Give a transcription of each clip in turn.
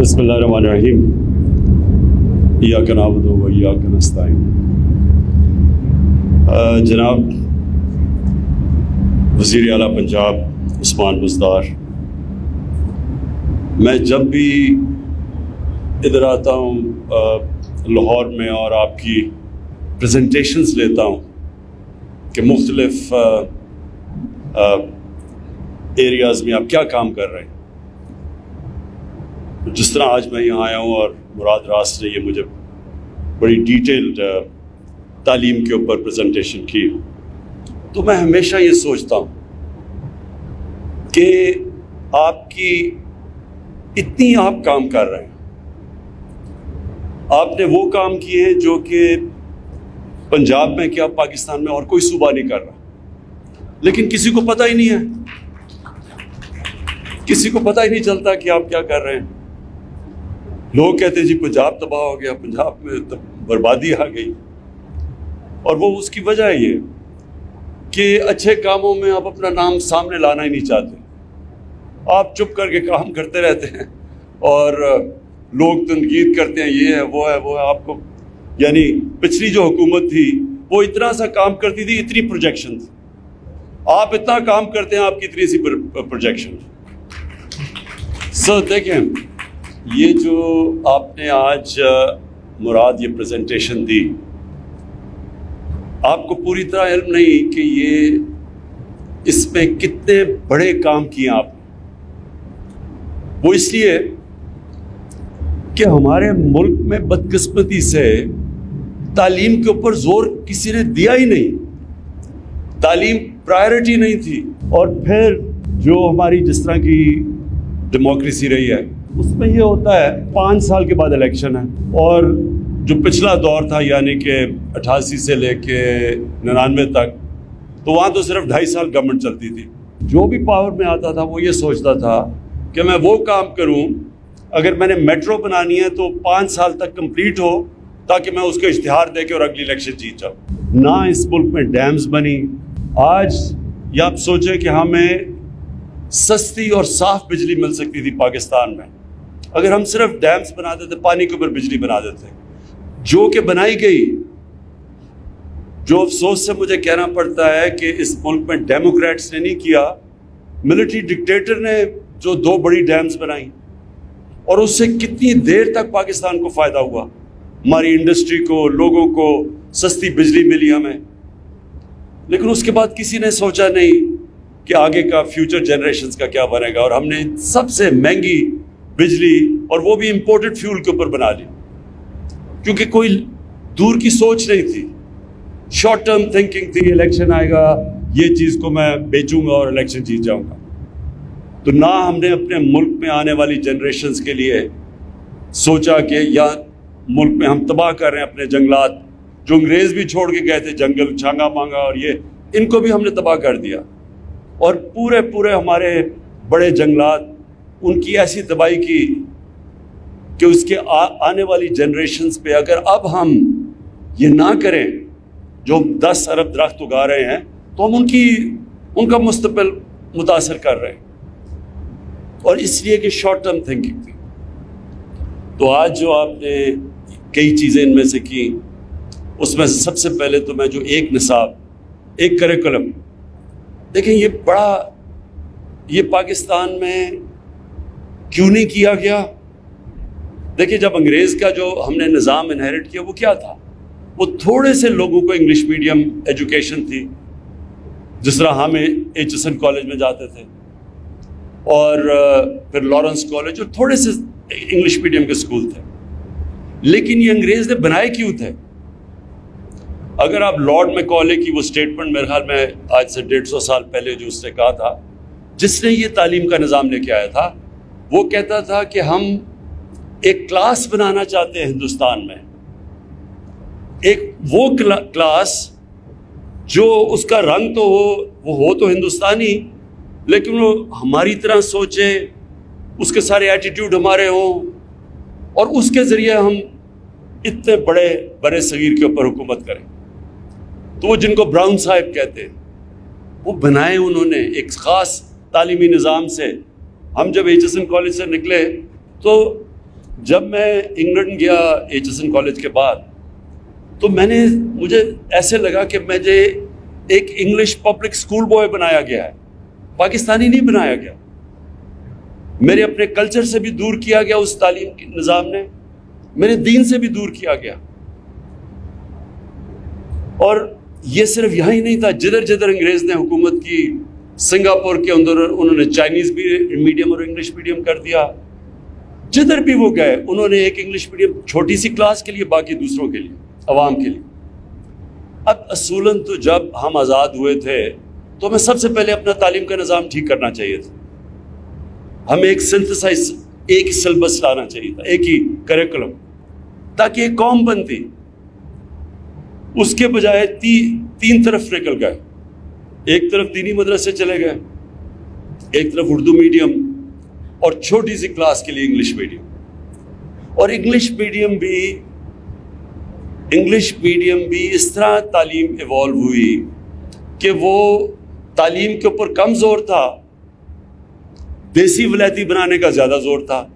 بسم اللہ الرحمن الرحیم ایاک نعبد و ایاک نستعین۔ جناب وزیر اعلیٰ پنجاب عثمان بزدار، میں جب بھی ادھر آتا ہوں لاہور میں اور آپ کی پریزنٹیشنز لیتا ہوں کہ مختلف ایریاز میں آپ کیا کام کر رہے ہیں، جس طرح آج میں یہاں آیا ہوں اور مراد راس نے یہ مجھے بڑی ڈیٹیلڈ تعلیم کے اوپر پریزنٹیشن کی، تو میں ہمیشہ یہ سوچتا ہوں کہ آپ کی اتنی آپ کام کر رہے ہیں، آپ نے وہ کام کیے ہیں جو کہ پنجاب میں کیا پاکستان میں اور کوئی صوبہ نہیں کر رہا، لیکن کسی کو پتہ ہی نہیں ہے، کسی کو پتہ ہی نہیں چلتا کہ آپ کیا کر رہے ہیں۔ لوگ کہتے ہیں جی پنجاب تباہ ہو گیا، پنجاب میں بربادی آ گئی، اور وہ اس کی وجہ ہے یہ کہ اچھے کاموں میں آپ اپنا نام سامنے لانا ہی نہیں چاہتے، آپ چپ کر کے کام کرتے رہتے ہیں اور لوگ تنقید کرتے ہیں، یہ ہے وہ ہے وہ ہے۔ آپ کو یعنی پچھلی جو حکومت تھی وہ اتنا سا کام کرتی تھی، اتنی پروجیکشن تھی، آپ اتنا کام کرتے ہیں، آپ کی اتنی سی پروجیکشن۔ سر دیکھیں، یہ جو آپ نے آج مراد یہ پریزنٹیشن دی، آپ کو پوری طرح علم نہیں کہ یہ اس میں کتنے بڑے کام کیے آپ نے۔ وہ اس لیے کہ ہمارے ملک میں بدقسمتی سے تعلیم کے اوپر زور کسی نے دیا ہی نہیں، تعلیم پرائرٹی نہیں تھی، اور پھر جو ہماری جس طرح کی ڈیموکریسی رہی ہے اس میں یہ ہوتا ہے 5 سال کے بعد الیکشن ہے، اور جو پچھلا دور تھا یعنی کہ 88 سے لے کے 99 تک، تو وہاں تو صرف 2.5 سال گورنمنٹ چلتی تھی۔ جو بھی پاور میں آتا تھا وہ یہ سوچتا تھا کہ میں وہ کام کروں، اگر میں نے میٹرو بنانی ہے تو 5 سال تک کمپلیٹ ہو تاکہ میں اس کو اشتہار دے کے اور اگلی الیکشن جیت جاؤں۔ نہ اس ملک میں ڈیمز بنی، آج یہ آپ سوچیں کہ ہمیں سستی اور صاف بجلی مل سکتی تھی پاکستان میں اگر ہم صرف ڈیمز بنا دیتے، پانی کے اوپر بجلی بنا دیتے، جو کہ بنائی گئی۔ جو افسوس سے مجھے کہنا پڑتا ہے کہ اس ملک میں ڈیموکریٹس نے نہیں کیا، ملٹری ڈکٹیٹر نے جو 2 بڑی ڈیمز بنائیں، اور اس سے کتنی دیر تک پاکستان کو فائدہ ہوا، ہماری انڈسٹری کو، لوگوں کو سستی بجلی ملی ہمیں، لیکن اس کے بعد کسی نے سوچا نہیں کہ آگے کا فیوچر جنریشنز کا کیا بنے گا، اور ہم نے سب سے مہنگی بجلی اور وہ بھی امپورٹڈ فیول کے اوپر بنا لی، کیونکہ کوئی دور کی سوچ نہیں تھی، شارٹ ٹرم تھنکنگ تھی، الیکشن آئے گا یہ چیز کو میں بیچوں گا اور الیکشن جیت جاؤں گا۔ تو نہ ہم نے اپنے ملک میں آنے والی جنریشنز کے لیے سوچا کہ یا ملک میں ہم تباہ کر رہے ہیں اپنے جنگلات، جو انگریز بھی چھوڑ کے گئے تھے، جنگل چھانگا مانگا اور یہ، ان کو بھی ہم نے تباہ کر دیا، اور پورے ہمارے بڑے جنگلات ان کی ایسی تباہی کی کہ اس کے آنے والی جنریشنز پہ اگر اب ہم یہ نہ کریں، جو 10 ارب درخت اگا رہے ہیں، تو ہم ان کا مستقبل متاثر کر رہے ہیں، اور اس لیے کہ شارٹ ٹرم تھنکنگ تھی۔ تو آج جو آپ نے کئی چیزیں ان میں سے کی، اس میں سب سے پہلے تو میں جو ایک نصاب، ایک کریکولم، دیکھیں یہ پاکستان میں کیوں نہیں کیا گیا؟ دیکھیں جب انگریز کا جو ہم نے نظام انہیرٹ کیا وہ کیا تھا؟ وہ تھوڑے سے لوگوں کو انگلش میڈیم ایجوکیشن تھی، جس طرح ہم HSN کالج میں جاتے تھے، اور پھر لارنس کالج، اور تھوڑے سے انگلش میڈیم کے اسکول تھے، لیکن یہ انگریز نے بنائے کیوں تھے؟ اگر آپ لارڈ میکالے کی وہ اسٹیٹمنٹ میرے خیال میں آج سے 150 سال پہلے جو اس نے کہا تھا، جس نے یہ تعلیم کا نظام لے کے آیا تھا، وہ کہتا تھا کہ ہم ایک کلاس بنانا چاہتے ہیں ہندوستان میں، ایک وہ کلاس جو اس کا رنگ تو ہو تو ہندوستانی، لیکن وہ ہماری طرح سوچے، اس کے سارے ایٹیٹیوڈ ہمارے ہوں، اور اس کے ذریعے ہم اتنے بڑے برے صغیر کے اوپر حکومت کریں۔ تو وہ جن کو براؤن صاحب کہتے ہیں، وہ بنائے انہوں نے ایک خاص تعلیمی نظام سے۔ ہم جب HSN کالج سے نکلے تو جب میں انگلینڈ گیا ایچسن کالج کے بعد تو مجھے ایسے لگا کہ مجھے ایک انگلش پبلک اسکول بوائے بنایا گیا ہے، پاکستانی نہیں بنایا گیا. میرے اپنے کلچر سے بھی دور کیا گیا اس تعلیم کے نظام نے، میرے دین سے بھی دور کیا گیا. اور یہ صرف یہاں ہی نہیں تھا، جدھر جدھر انگریز نے حکومت کی، سنگاپور کے اندر انہوں نے چائنیز بھی میڈیم اور انگلش میڈیم کر دیا. جدھر بھی وہ گئے انہوں نے ایک انگلش میڈیم چھوٹی سی کلاس کے لیے، باقی دوسروں کے لیے، عوام کے لیے. اب اصولاً تو جب ہم آزاد ہوئے تھے تو ہمیں سب سے پہلے اپنا تعلیم کا نظام ٹھیک کرنا چاہیے تھا. ہمیں ایک سنتھسائز، ایک سلیبس لانا چاہیے تھا، ایک ہی کریکولم، تاکہ ایک قوم بنتی. اس کے بجائے تین طرف نکل گئے. ایک طرف دینی مدرسے چلے گئے، ایک طرف اردو میڈیم اور چھوٹی سی کلاس کے لیے انگلش میڈیم. اور انگلش میڈیم بھی اس طرح تعلیم ایوالو ہوئی کہ وہ تعلیم کے اوپر کم زور تھا، دیسی ولایتی بنانے کا زیادہ زور تھا.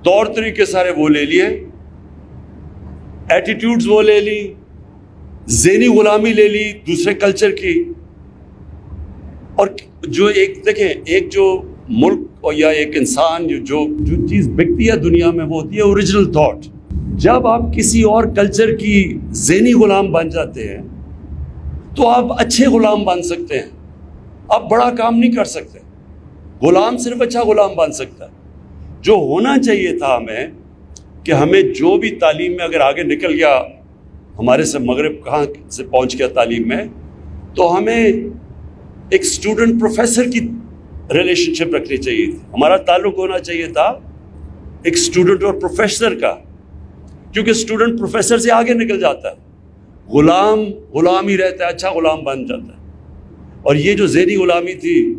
طور طریقے سارے وہ لے لیے، ایٹیٹیوڈز وہ لے لی، ذہنی غلامی لے لی دوسرے کلچر کی. اور جو ایک جو ملک یا ایک انسان جو چیز بکتی ہے دنیا میں وہ ہوتی ہے اوریجنل تھاٹ. جب آپ کسی اور کلچر کی ذہنی غلام بن جاتے ہیں تو آپ اچھے غلام بن سکتے ہیں، آپ بڑا کام نہیں کر سکتے. غلام صرف اچھا غلام بن سکتا ہے. جو ہونا چاہیے تھا ہمیں کہ ہمیں جو بھی تعلیم میں اگر آگے نکل گیا، ہمارے سے مغرب کہاں سے پہنچ گیا تعلیم میں، تو ہمیں ایک اسٹوڈنٹ پروفیسر کی ریلیشن شپ رکھنی چاہیے تھی. ہمارا تعلق ہونا چاہیے تھا ایک اسٹوڈنٹ اور پروفیسر کا، کیونکہ اسٹوڈنٹ پروفیسر سے آگے نکل جاتا ہے، غلام ہی رہتا ہے، اچھا غلام بن جاتا ہے. اور یہ جو ذہنی غلامی تھی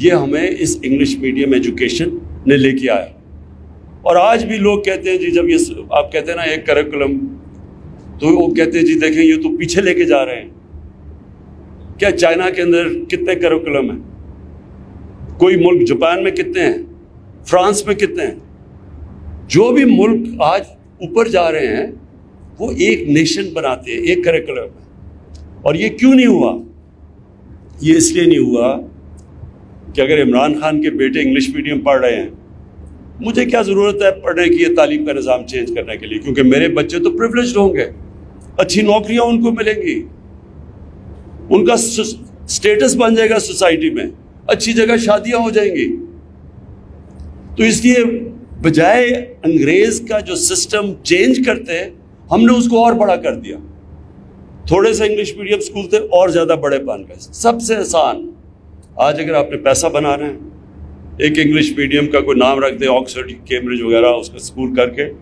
یہ ہمیں اس انگلش میڈیم ایجوکیشن نے لے کے آیا. اور آج بھی لوگ کہتے ہیں جی، جب یہ آپ کہتے ہیں نا ایک کریکولم، تو وہ کہتے ہیں جی دیکھیں یہ تو پیچھے لے کے جا رہے ہیں. کیا چائنا کے اندر کتنے کریکولم ہیں؟ کوئی ملک جاپان میں کتنے ہیں؟ فرانس میں کتنے ہیں؟ جو بھی ملک آج اوپر جا رہے ہیں وہ ایک نیشن بناتے ہیں، ایک کریکولم ہے. اور یہ کیوں نہیں ہوا؟ یہ اس لیے نہیں ہوا کہ اگر عمران خان کے بیٹے انگلش میڈیم پڑھ رہے ہیں، مجھے کیا ضرورت ہے پڑھنے کی، یہ تعلیم کا نظام چینج کرنے کے لیے، کیونکہ میرے بچے تو پریولیجڈ ہوں گے، اچھی نوکریاں ان کو ملیں گی، ان کا سٹیٹس بن جائے گا سوسائٹی میں، اچھی جگہ شادیاں ہو جائیں گی. تو اس لیے بجائے انگریز کا جو سسٹم چینج کرتے ہم نے اس کو اور بڑا کر دیا. تھوڑے سے انگلش میڈیم اسکول تھے اور زیادہ بڑے بن گئے. سب سے آسان آج اگر آپ نے پیسہ بنانا ہے، ایک انگلش میڈیم کا کوئی نام رکھ دے، آکسفورڈ، کیمبرج وغیرہ، اس کا اسکول کر کے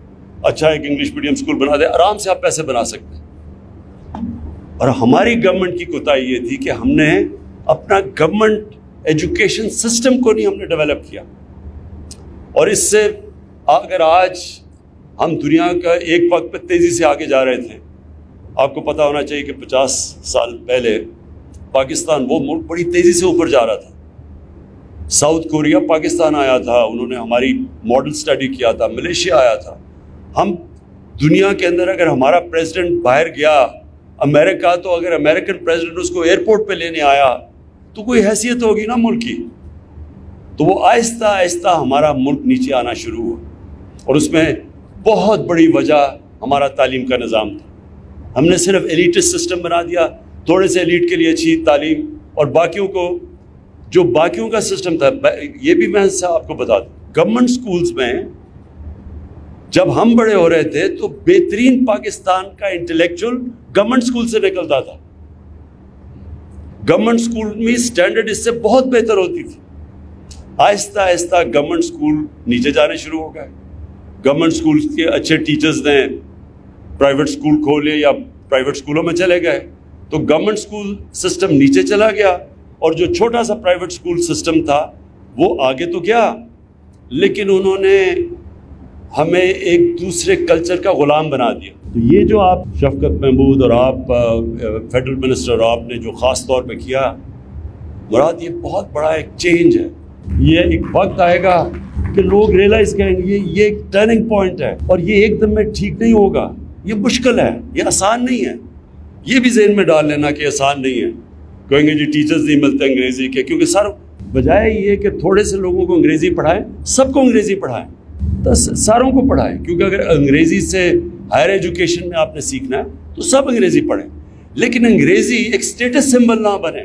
اچھا ایک انگلش میڈیم اسکول بنا دے، آرام سے آپ پیسے بنا سکتے ہیں. اور ہماری گورنمنٹ کی کوتاہی یہ تھی کہ ہم نے اپنا گورنمنٹ ایجوکیشن سسٹم کو نہیں ہم نے ڈیولپ کیا. اور اس سے اگر آج ہم دنیا کا ایک وقت پہ تیزی سے آگے جا رہے تھے، آپ کو پتہ ہونا چاہیے کہ 50 سال پہلے پاکستان وہ ملک بڑی تیزی سے اوپر جا رہا تھا. ساؤتھ کوریا پاکستان آیا تھا، انہوں نے ہماری ماڈل سٹڈی کیا تھا، ملیشیا آیا تھا. ہم دنیا کے اندر اگر ہمارا پریزیڈنٹ باہر گیا امریکہ، تو اگر امریکن پریزیڈنٹ اس کو ایئرپورٹ پہ لینے آیا تو کوئی حیثیت ہوگی نا ملک کی. تو وہ آہستہ آہستہ ہمارا ملک نیچے آنا شروع ہوا. اور اس میں بہت بڑی وجہ ہمارا تعلیم کا نظام تھا. ہم نے صرف ایلیٹسٹ سسٹم بنا دیا، تھوڑے سے ایلیٹ کے لیے اچھی تعلیم، اور باقیوں کو جو باقیوں کا سسٹم تھا. یہ بھی میں آپ کو بتا دوں، گورنمنٹ سکولز میں جب ہم بڑے ہو رہے تھے تو بہترین پاکستان کا انٹلیکچوئل گورنمنٹ سکول سے نکلتا تھا. گورنمنٹ سکول میں سٹینڈرڈ اس سے بہت بہتر ہوتی تھی. آہستہ آہستہ گورنمنٹ سکول نیچے جانے شروع ہو گئے. گورنمنٹ سکول کے اچھے ٹیچرز نے پرائیویٹ سکول کھولے یا پرائیویٹ سکولوں میں چلے گئے، تو گورنمنٹ سکول سسٹم نیچے چلا گیا. اور جو چھوٹا سا پرائیویٹ سکول سسٹم تھا وہ آگے تو گیا، لیکن انہوں نے ہمیں ایک دوسرے کلچر کا غلام بنا دیا. تو یہ جو آپ شفقت محمود اور آپ فیڈرل منسٹر، آپ نے جو خاص طور پہ کیا، مراد یہ بہت بڑا ایک چینج ہے. یہ ایک وقت آئے گا کہ لوگ ریئلائز کریں گے یہ ایک ٹرننگ پوائنٹ ہے، اور یہ ایک دم میں ٹھیک نہیں ہوگا، یہ مشکل ہے، یہ آسان نہیں ہے۔ یہ بھی ذہن میں ڈال لینا کہ آسان نہیں ہے۔ کہیں گے جی ٹیچرز نہیں ملتے انگریزی کے، کیونکہ سر بجائے یہ کہ تھوڑے سے لوگوں کو انگریزی پڑھائیں، سب کو انگریزی پڑھائیں، تو ساروں کو پڑھائیں، کیونکہ اگر انگریزی سے ہائر ایجوکیشن میں آپ نے سیکھنا ہے تو سب انگریزی پڑھیں، لیکن انگریزی ایک سٹیٹس سمبل نہ بنے۔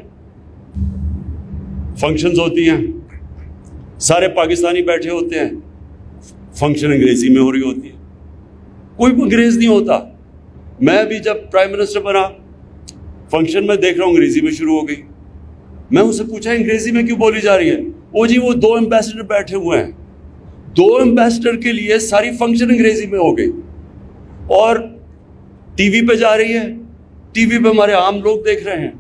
فنکشنز ہوتی ہیں، سارے پاکستانی بیٹھے ہوتے ہیں، فنکشن انگریزی میں ہو رہی ہوتی ہے، کوئی انگریز نہیں ہوتا۔ میں بھی جب پرائم منسٹر بنا، فنکشن میں دیکھ رہا ہوں انگریزی میں شروع ہو گئی۔ میں ان سے پوچھا انگریزی میں کیوں بولی جا رہی ہے؟ وہ جی وہ 2 ایمبیسڈر بیٹھے ہوئے ہیں، 2 ایمبیسڈر کے لیے ساری فنکشن انگریزی میں ہو گئی، اور ٹی وی پہ جا رہی ہے، ٹی وی پہ ہمارے عام لوگ دیکھ رہے ہیں۔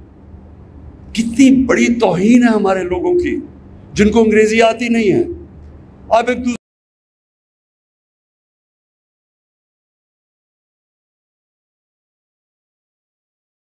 کتنی بڑی توہین ہے ہمارے لوگوں کی جن کو انگریزی آتی نہیں ہے۔ آپ ایک